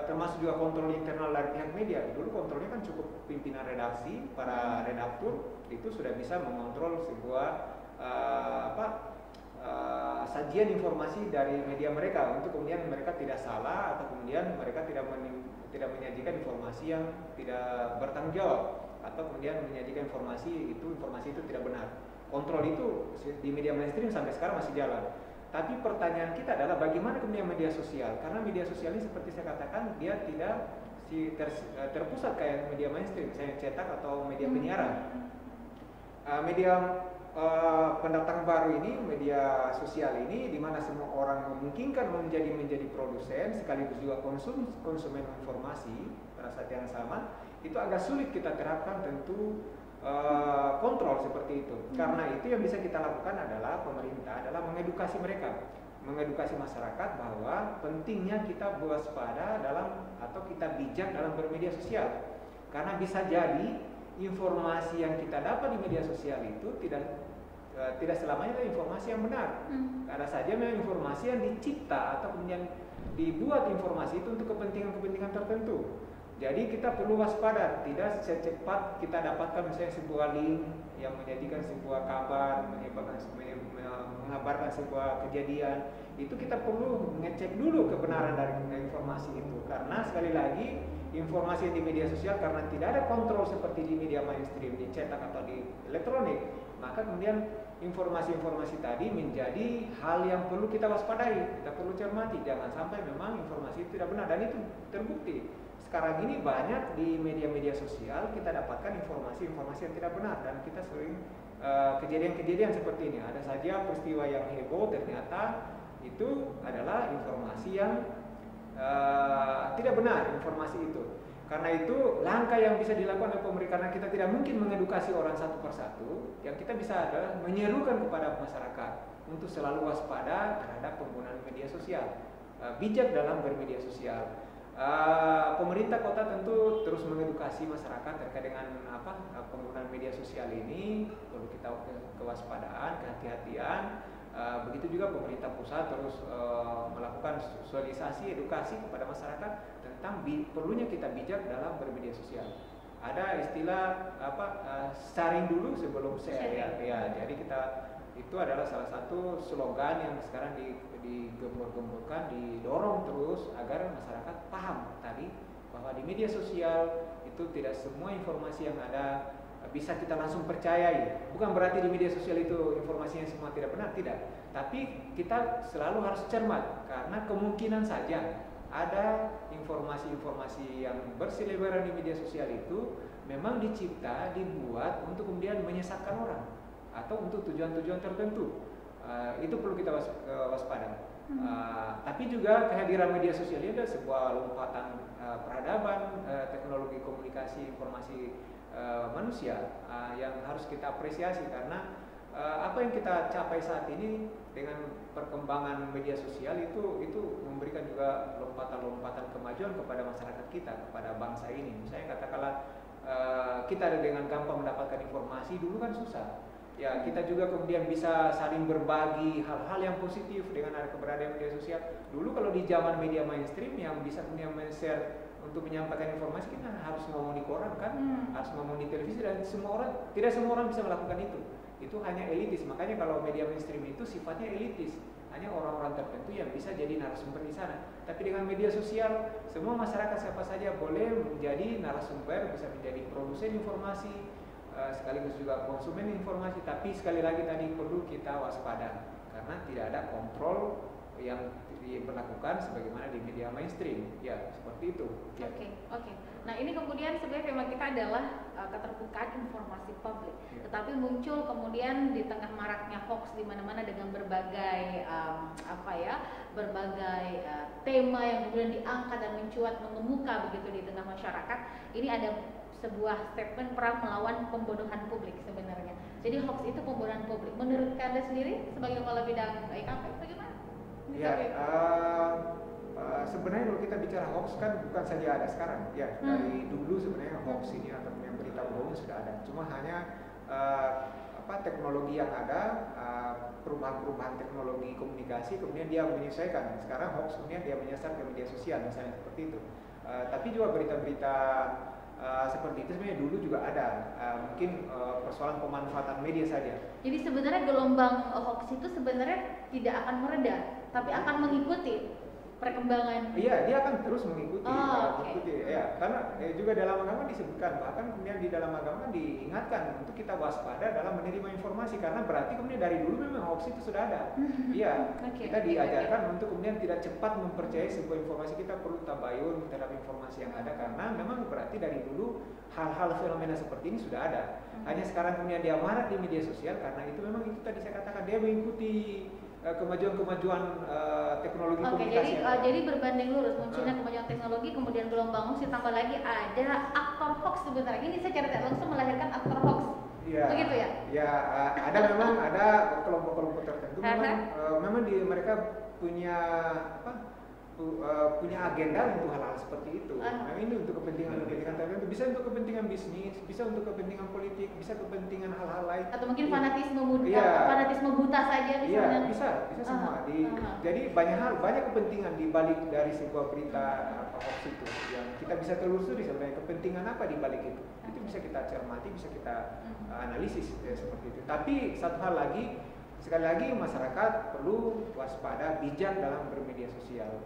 termasuk juga kontrol internal dari pihak media. Dulu kontrolnya kan cukup pimpinan redaksi, para redaktur itu sudah bisa mengontrol sebuah sajian informasi dari media mereka untuk kemudian mereka tidak salah atau kemudian mereka tidak menyajikan informasi yang tidak bertanggung jawab atau kemudian menyajikan informasi itu tidak benar. Kontrol itu di media mainstream sampai sekarang masih jalan. Tapi pertanyaan kita adalah bagaimana kemudian media sosial? Karena media sosial ini seperti saya katakan dia tidak terpusat kayak media mainstream, misalnya cetak atau media penyiaran. Media pendatang baru ini, media sosial ini, di mana semua orang memungkinkan menjadi produsen sekaligus juga konsumen informasi pada saat yang sama, itu agak sulit kita terapkan tentu kontrol seperti itu. Karena itu yang bisa kita lakukan adalah pemerintah adalah mengedukasi mereka, mengedukasi masyarakat bahwa pentingnya kita waspada atau kita bijak dalam bermedia sosial. Karena bisa jadi informasi yang kita dapat di media sosial itu tidak selamanya adalah informasi yang benar. Ada saja memang informasi yang dicipta atau kemudian dibuat informasi itu untuk kepentingan tertentu. Jadi kita perlu waspada, tidak secepat kita dapatkan misalnya sebuah link yang menjadikan sebuah kabar, mengabarkan sebuah kejadian. Itu kita perlu mengecek dulu kebenaran dari informasi itu. Karena sekali lagi informasi di media sosial karena tidak ada kontrol seperti di media mainstream, di cetak atau di elektronik, maka kemudian informasi-informasi tadi menjadi hal yang perlu kita waspadai, kita perlu cermati, jangan sampai memang informasi itu tidak benar. Dan itu terbukti sekarang ini banyak di media-media sosial kita dapatkan informasi-informasi yang tidak benar dan kita sering kejadian-kejadian seperti ini. Ada saja peristiwa yang heboh ternyata itu adalah informasi yang tidak benar informasi itu. Karena itu langkah yang bisa dilakukan oleh pemerintah, karena kita tidak mungkin mengedukasi orang satu persatu, yang kita bisa adalah menyerukan kepada masyarakat untuk selalu waspada terhadap penggunaan media sosial, bijak dalam bermedia sosial. Pemerintah kota tentu terus mengedukasi masyarakat terkait dengan penggunaan media sosial ini. Perlu kita kewaspadaan, kehati-hatian. Begitu juga pemerintah pusat terus melakukan sosialisasi, edukasi kepada masyarakat tentang perlunya kita bijak dalam bermedia sosial. Ada istilah sharing dulu sebelum share ya. Jadi itu adalah salah satu slogan yang sekarang digembur-gemburkan, didorong terus agar masyarakat paham tadi bahwa di media sosial itu tidak semua informasi yang ada bisa kita langsung percayai. Bukan berarti di media sosial itu informasinya semua tidak benar, tidak. Tapi kita selalu harus cermat karena kemungkinan saja ada informasi-informasi yang berseliweran di media sosial itu memang dibuat untuk kemudian menyesatkan orang atau untuk tujuan-tujuan tertentu. Itu perlu kita waspada. Tapi juga kehadiran media sosial ini adalah sebuah lompatan peradaban, teknologi komunikasi informasi manusia yang harus kita apresiasi karena apa yang kita capai saat ini dengan perkembangan media sosial itu memberikan juga lompatan-lompatan kemajuan kepada masyarakat kita, kepada bangsa ini. Misalnya katakanlah kita dengan gampang mendapatkan informasi, dulu kan susah. Ya, kita juga kemudian bisa saling berbagi hal-hal yang positif dengan ada keberadaan media sosial. Dulu kalau di zaman media mainstream yang bisa kemudian men-share untuk menyampaikan informasi, kita harus ngomong di koran kan, harus ngomong di televisi, dan tidak semua orang bisa melakukan itu. Itu hanya elitis. Makanya kalau media mainstream itu sifatnya elitis, hanya orang-orang tertentu yang bisa jadi narasumber di sana. Tapi dengan media sosial, semua masyarakat siapa saja boleh menjadi narasumber, bisa menjadi produsen informasi, sekaligus juga konsumen informasi. Tapi sekali lagi tadi perlu kita waspada karena tidak ada kontrol yang diberlakukan sebagaimana di media mainstream. Ya, seperti itu. Ya. Oke. Nah, ini kemudian sebenarnya tema kita adalah keterbukaan informasi publik. Ya. Tetapi muncul kemudian di tengah maraknya hoax di mana-mana dengan berbagai berbagai tema yang kemudian diangkat dan mencuat mengemuka begitu di tengah masyarakat. Ini ada sebuah statement perang melawan pembodohan publik sebenarnya. Jadi hoax itu pembodohan publik. Menurut Anda sendiri sebagai kepala bidang IKP bagaimana? Ya, sebenarnya kalau kita bicara hoax kan bukan saja ada sekarang. Ya, dari dulu sebenarnya hoax ini atau yang berita bohong sudah ada. Cuma hanya teknologi yang ada, perubahan-perubahan teknologi komunikasi, kemudian dia menyesuaikan. Sekarang hoax kemudian dia menyasar ke media sosial misalnya seperti itu. Tapi juga berita-berita seperti itu sebenarnya dulu juga ada, mungkin persoalan pemanfaatan media saja. Jadi sebenarnya gelombang hoax itu sebenarnya tidak akan mereda, tapi akan mengikuti perkembangan. Iya, dia akan terus mengikuti. Ya, karena juga dalam agama disebutkan, bahkan kemudian di dalam agama kan diingatkan untuk kita waspada dalam menerima informasi, karena berarti kemudian dari dulu memang hoax itu sudah ada. Iya, kita diajarkan untuk kemudian tidak cepat mempercayai sebuah informasi, kita perlu tabayun terhadap informasi yang ada, karena memang berarti dari dulu hal-hal fenomena seperti ini sudah ada. Hanya sekarang kemudian dia marak di media sosial, karena itu memang itu tadi saya katakan dia mengikuti kemajuan-kemajuan teknologi komunikasi. Jadi berbanding lurus munculnya kemajuan teknologi, kemudian gelombang hoax, ditambah lagi ada aktor hoax sebenarnya. Ini secara tidak langsung melahirkan aktor hoax. Ya, begitu ya? Ya, ada kelompok-kelompok tertentu memang mereka punya agenda untuk hal-hal seperti itu. Nah, ini untuk kepentingan tertentu, bisa untuk kepentingan bisnis, bisa untuk kepentingan politik, bisa kepentingan hal-hal lain. Atau mungkin fanatisme buta saja misalnya. Iya, bisa semua. Jadi banyak kepentingan di balik dari sebuah berita hoax itu yang kita bisa telusuri sebenarnya kepentingan apa di balik itu. Itu bisa kita cermati, bisa kita analisis seperti itu. Tapi satu hal lagi, sekali lagi masyarakat perlu waspada, bijak dalam bermedia sosial.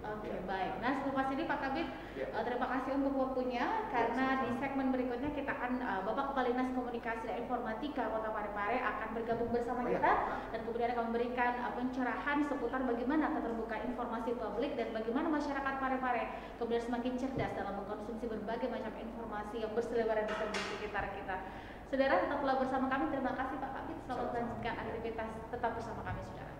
Oke, baik. Nah, setelah ini Pak Kabid, terima kasih untuk waktunya, karena di segmen berikutnya kita akan Bapak Kepala Dinas Komunikasi dan Informatika Kota Parepare akan bergabung bersama kita dan kemudian akan memberikan pencerahan seputar bagaimana keterbukaan informasi publik dan bagaimana masyarakat Parepare kemudian semakin cerdas dalam mengkonsumsi berbagai macam informasi yang berseliweran di sekitar kita. Saudara, tetaplah bersama kami. Terima kasih Pak Kabid. Selamat melanjutkan aktivitas. Tetap bersama kami, saudara.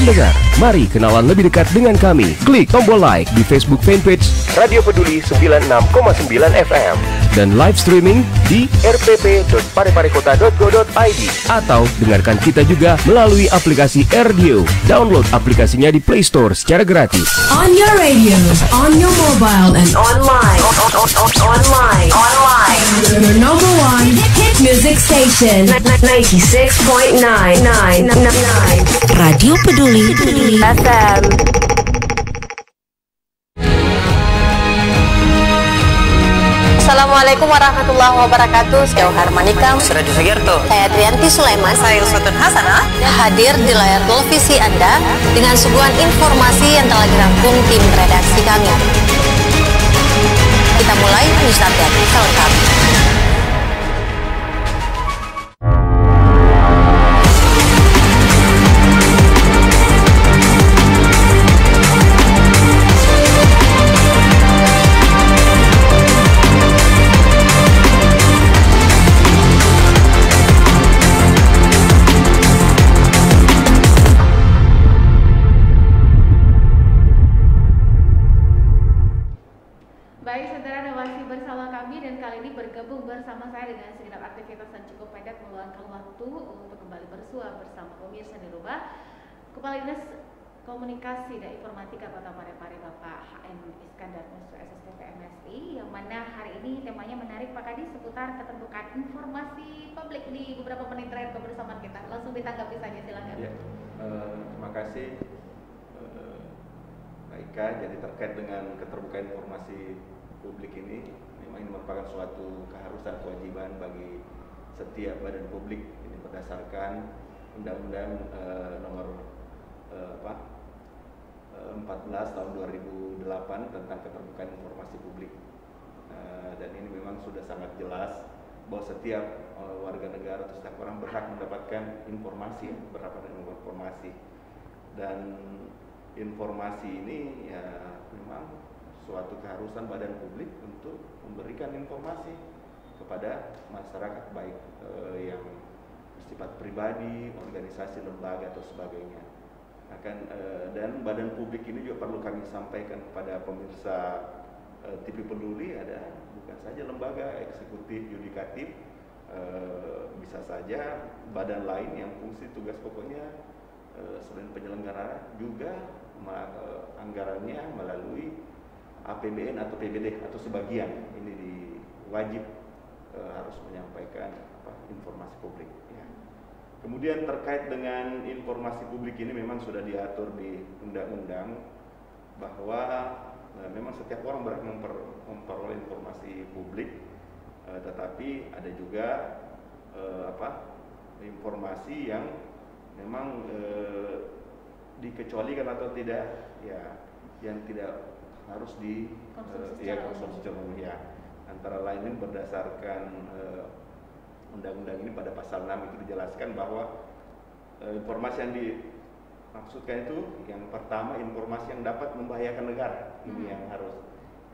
Pendengar, mari kenalan lebih dekat dengan kami. Klik tombol like di Facebook fanpage Radio Peduli 96,9 FM dan live streaming di rpp.pareparekota.go.id atau dengarkan kita juga melalui aplikasi RDio. Download aplikasinya di Play Store secara gratis. On your radio, on your mobile, and online. Your number one hit music station. 96.9. Radio Peduli FM. Assalamualaikum warahmatullahi wabarakatuh. Saya Harmanikam, Suradi Sugiarto, saya Trianti Sulaiman, saya Uswatun Hasanah, hadir di layar televisi Anda dengan suguhan informasi yang telah dirangkum tim redaksi kami. Kita mulai news update selengkapnya. Bersama saya dengan segenap aktivitas yang cukup padat meluangkan waktu untuk kembali bersua bersama pemirsa di rumah. Kepala Dinas Komunikasi dan Informatika Kota Parepare Bapak HM Iskandar Musu SSTP MSI, yang mana hari ini temanya menarik Pak Kadis seputar keterbukaan informasi publik di beberapa menit terakhir kebersamaan kita. Langsung ditanggapi saja, silakan. Ya, terima kasih Mbak Ika. Jadi terkait dengan keterbukaan informasi publik ini, ini merupakan suatu keharusan kewajiban bagi setiap badan publik. Ini berdasarkan Undang-Undang nomor 14 tahun 2008 tentang keterbukaan informasi publik. Dan ini memang sudah sangat jelas bahwa setiap warga negara atau setiap orang berhak mendapatkan informasi, informasi. Dan informasi ini ya memang suatu keharusan badan publik untuk memberikan informasi kepada masyarakat, baik yang bersifat pribadi, organisasi, lembaga atau sebagainya. Dan badan publik ini juga perlu kami sampaikan kepada pemirsa TV Peduli, ada bukan saja lembaga eksekutif, yudikatif, bisa saja badan lain yang fungsi tugas pokoknya selain penyelenggara juga anggarannya melalui APBN atau PBD atau sebagian ini wajib harus menyampaikan informasi publik. Ya. Kemudian terkait dengan informasi publik ini memang sudah diatur di undang-undang bahwa memang setiap orang berhak memperoleh informasi publik, tetapi ada juga informasi yang memang dikecualikan atau tidak, ya, yang tidak harus konsumsi umum, ya. Antara lain berdasarkan undang-undang ini pada pasal 6 itu dijelaskan bahwa informasi yang dimaksudkan itu yang pertama informasi yang dapat membahayakan negara, ini yang harus,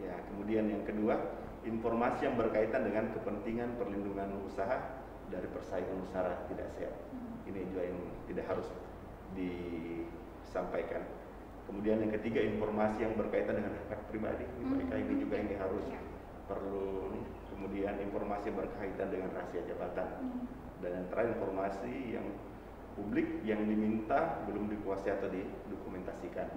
ya. Kemudian yang kedua informasi yang berkaitan dengan kepentingan perlindungan usaha dari persaingan usaha tidak sehat, ini juga yang tidak harus disampaikan. Kemudian yang ketiga informasi yang berkaitan dengan hak pribadi, mereka ini juga ini harus perlu. Kemudian informasi yang berkaitan dengan rahasia jabatan, dan yang terakhir informasi yang publik yang diminta belum dikuasai atau didokumentasikan.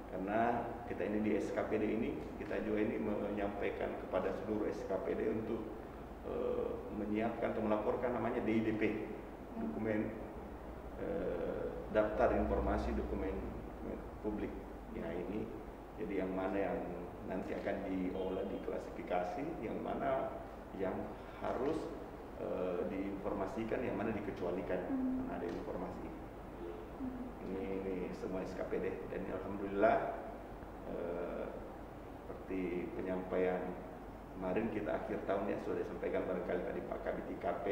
Karena kita ini di SKPD ini, kita juga ini menyampaikan kepada seluruh SKPD untuk menyiapkan atau melaporkan namanya DIDP, dokumen daftar informasi dokumen publik. Ya, ini jadi yang mana yang nanti akan diolah, diklasifikasi, yang mana yang harus diinformasikan, yang mana dikecualikan karena ada informasi. Ini semua SKPD, dan alhamdulillah seperti penyampaian kemarin kita akhir tahun ya sudah disampaikan barangkali tadi Pak Kabid IKP,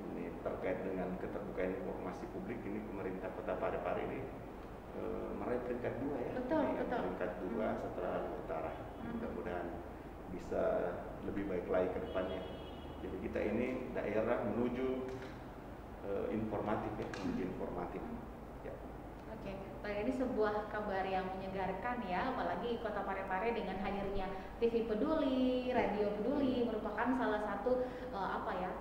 ini terkait dengan keterbukaan informasi publik. Ini pemerintah Kota Parepare ini meraih peringkat 2 ya. Betul. Peringkat 2 setelah Utara. Mudah-mudahan bisa lebih baik lagi ke depannya. Jadi kita ini daerah menuju informatif ya, menuju informatif. Ya. Oke, baik, ini sebuah kabar yang menyegarkan ya, apalagi Kota Parepare dengan hadirnya TV Peduli, Radio Peduli merupakan salah satu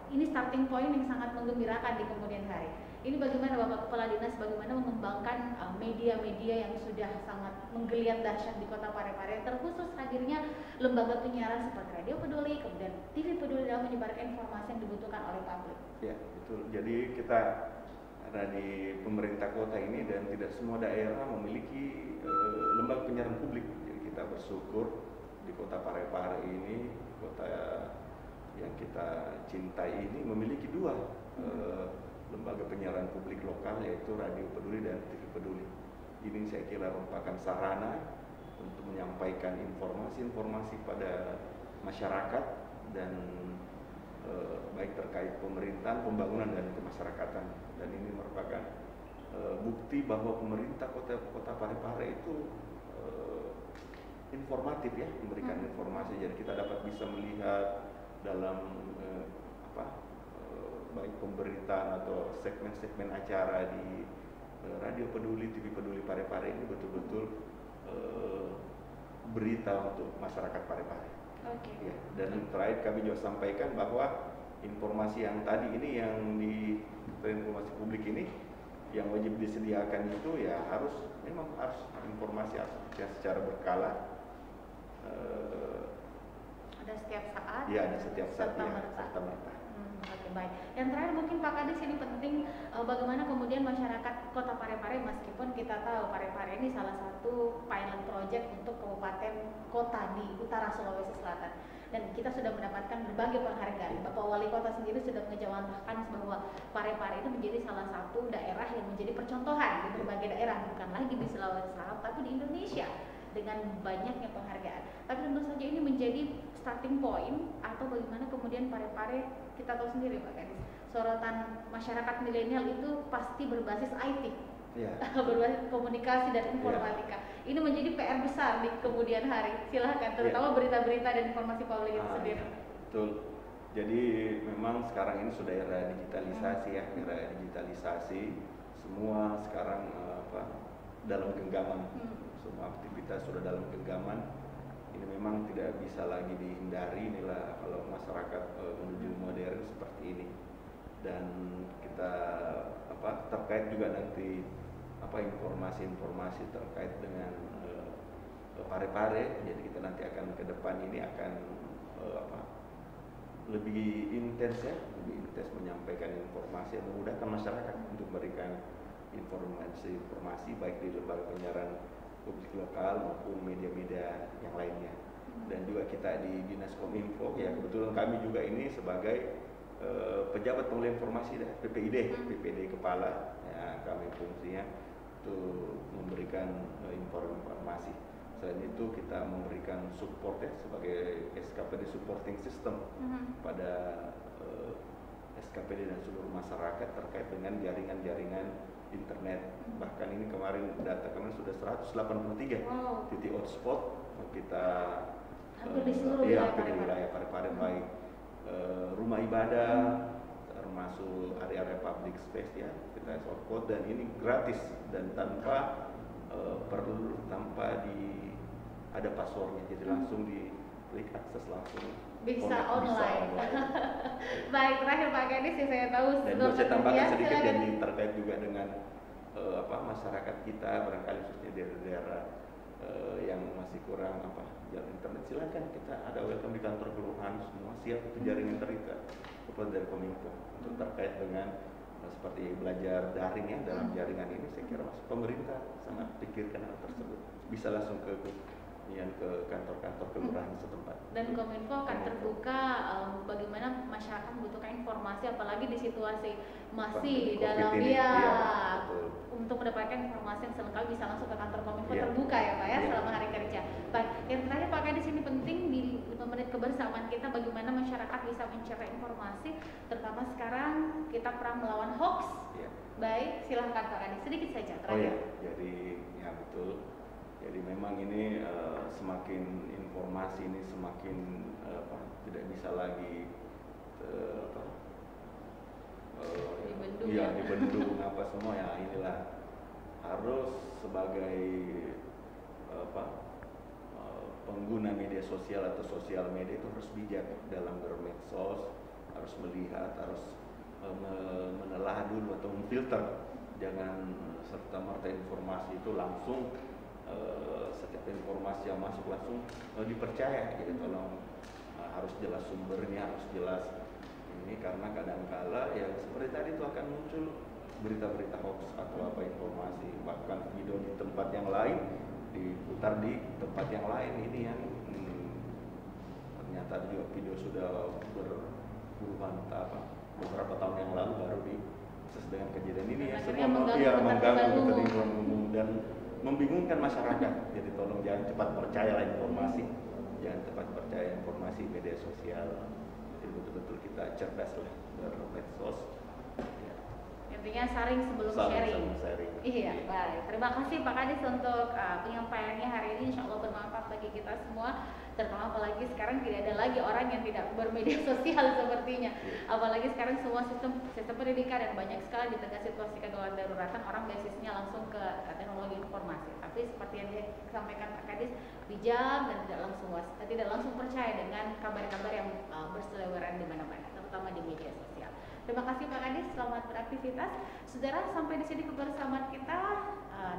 ini starting point yang sangat menggembirakan di kemudian hari. Ini bagaimana Bapak Kepala Dinas, bagaimana mengembangkan media-media yang sudah sangat menggeliat dahsyat di Kota Parepare, terkhusus hadirnya lembaga penyiaran seperti Radio Peduli, kemudian TV Peduli dalam menyebarkan informasi yang dibutuhkan oleh publik. Ya, betul. Jadi kita ada di pemerintah kota ini dan tidak semua daerah memiliki lembaga penyiaran publik. Jadi kita bersyukur di Kota Parepare ini, kota yang kita cintai ini memiliki dua lembaga penyiaran publik lokal, yaitu Radio Peduli dan TV Peduli. Ini saya kira merupakan sarana untuk menyampaikan informasi-informasi pada masyarakat dan baik terkait pemerintahan, pembangunan dan kemasyarakatan. Dan ini merupakan bukti bahwa pemerintah kota Parepare itu informatif ya, memberikan informasi. Jadi kita dapat bisa melihat dalam baik pemberitaan atau segmen-segmen acara di Radio Peduli, TV Peduli Parepare ini betul-betul berita untuk masyarakat Parepare. Ya, dan terakhir kami juga sampaikan bahwa informasi yang tadi ini yang di informasi publik ini yang wajib disediakan itu ya memang harus informasi yang secara berkala. Ada setiap saat. Iya, ada setiap saat serta merta. Oke, baik. Yang terakhir mungkin Pak Kadis, ini penting bagaimana kemudian masyarakat Kota Parepare, meskipun kita tahu Parepare ini salah satu pilot project untuk kabupaten kota di utara Sulawesi Selatan, dan kita sudah mendapatkan berbagai penghargaan. Bapak Wali Kota sendiri sudah mengejawantahkan bahwa Parepare itu menjadi salah satu daerah yang menjadi percontohan di berbagai daerah, bukan lagi di Sulawesi Selatan tapi di Indonesia, dengan banyaknya penghargaan. Tapi tentu saja ini menjadi starting point, atau bagaimana kemudian Parepare, kita tahu sendiri Pak Kadis, sorotan masyarakat milenial itu pasti berbasis IT, berbasis komunikasi dan informatika. Ini menjadi PR besar di kemudian hari. Silahkan, terutama berita-berita dan informasi publik itu sendiri. Betul. Jadi memang sekarang ini sudah era digitalisasi ya, era digitalisasi. Semua sekarang dalam genggaman. Semua aktivitas sudah dalam genggaman. Ini memang tidak bisa lagi dihindari, inilah kalau masyarakat menuju modern seperti ini. Dan kita terkait juga nanti informasi-informasi terkait dengan Parepare. Jadi kita nanti akan ke depan ini akan lebih intens menyampaikan informasi yang memudahkan masyarakat untuk memberikan informasi baik di lembaga penyiaran publik lokal maupun media-media yang lainnya. Dan juga kita di Dinas Kominfo, ya kebetulan kami juga ini sebagai pejabat pengelola informasi PPD kepala, ya kami fungsinya untuk memberikan informasi. Selain itu kita memberikan support ya sebagai SKPD supporting system pada SKPD dan seluruh masyarakat terkait dengan jaringan-jaringan internet. Bahkan ini kemarin data kami sudah 183 titik hotspot kita hampir di seluruh wilayah Parepare, baik rumah ibadah termasuk area-area public space ya, kita hotspot, dan ini gratis dan tanpa ada passwordnya, jadi langsung di klik akses langsung bisa online. Baik, terakhir Pak Kadis, saya tahu dan juga saya tambahkan sedikit yang terkait juga dengan masyarakat kita barangkali khususnya daerah-daerah yang masih kurang jalan internet, silakan, kita ada welcome di kantor kelurahan, semua siap itu jaringan internet dari Kominfo untuk terkait dengan seperti belajar daring ya dalam jaringan ini. Saya kira pemerintah sangat pikirkan hal tersebut, bisa langsung ke kantor-kantor kelurahan setempat. Dan Kominfo akan terbuka bagaimana masyarakat membutuhkan informasi, apalagi di situasi masih dalam untuk mendapatkan informasi yang selengkap bisa langsung ke kantor Kominfo, terbuka ya Pak ya selama hari kerja. Baik, yang terakhir Pak Kadis, ini penting di 5 menit kebersamaan kita bagaimana masyarakat bisa mencerna informasi, terutama sekarang kita perang melawan hoax. Baik, silahkan Pak Kadis, sedikit saja terakhir. Jadi ya betul. Jadi memang ini semakin informasi ini semakin tidak bisa lagi dibendung semua ya. Inilah harus sebagai pengguna media sosial atau sosial media itu harus bijak dalam bermedsos, harus melihat, harus menelaah dulu atau memfilter, jangan serta-merta informasi itu langsung setiap informasi yang masuk langsung dipercaya gitu. Tolong harus jelas sumbernya, harus jelas ini, karena kadang-kala ya seperti tadi itu akan muncul berita-berita hoax atau apa informasi, bahkan video di tempat yang lain diputar di tempat yang lain. Ini yang ternyata juga video sudah beberapa tahun yang lalu baru dengan kejadian ini ya, semua mengganggu dan membingungkan masyarakat. Jadi tolong jangan cepat percayalah informasi, jangan cepat percaya informasi media sosial. Jadi betul-betul kita cerdas lah bermedsos. Intinya saring sebelum sharing. Iya, baik. Terima kasih Pak Kadis untuk penyampaiannya hari ini. Insya Allah bermanfaat bagi kita semua. Terutama apalagi sekarang tidak ada lagi orang yang tidak bermedia sosial sepertinya. Apalagi sekarang semua sistem pendidikan dan banyak sekali di tengah situasi kegawat daruratan orang basisnya langsung ke teknologi informasi. Tapi seperti yang disampaikan Pak Kadis, bijak dan tidak langsung percaya dengan kabar-kabar yang berseliweran di mana-mana, terutama di media sosial. Terima kasih Pak Kadis, selamat beraktivitas. Saudara, sampai di sini kebersamaan kita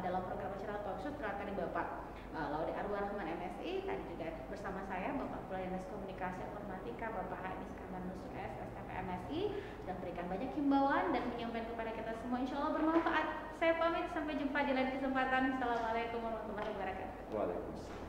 dalam program acara Talkshow terakhir Bapak Laude Arwah Rahman MSI, tadi juga bersama saya Bapak Kepala Dinas Komunikasi Informatika Bapak Hanis Kaman Nusuk S STP MSI, sudah memberikan banyak himbauan dan menyampaikan kepada kita semua, insya Allah bermanfaat. Saya pamit, sampai jumpa di lain kesempatan. Assalamualaikum warahmatullahi wabarakatuh. Waalaikumsalam.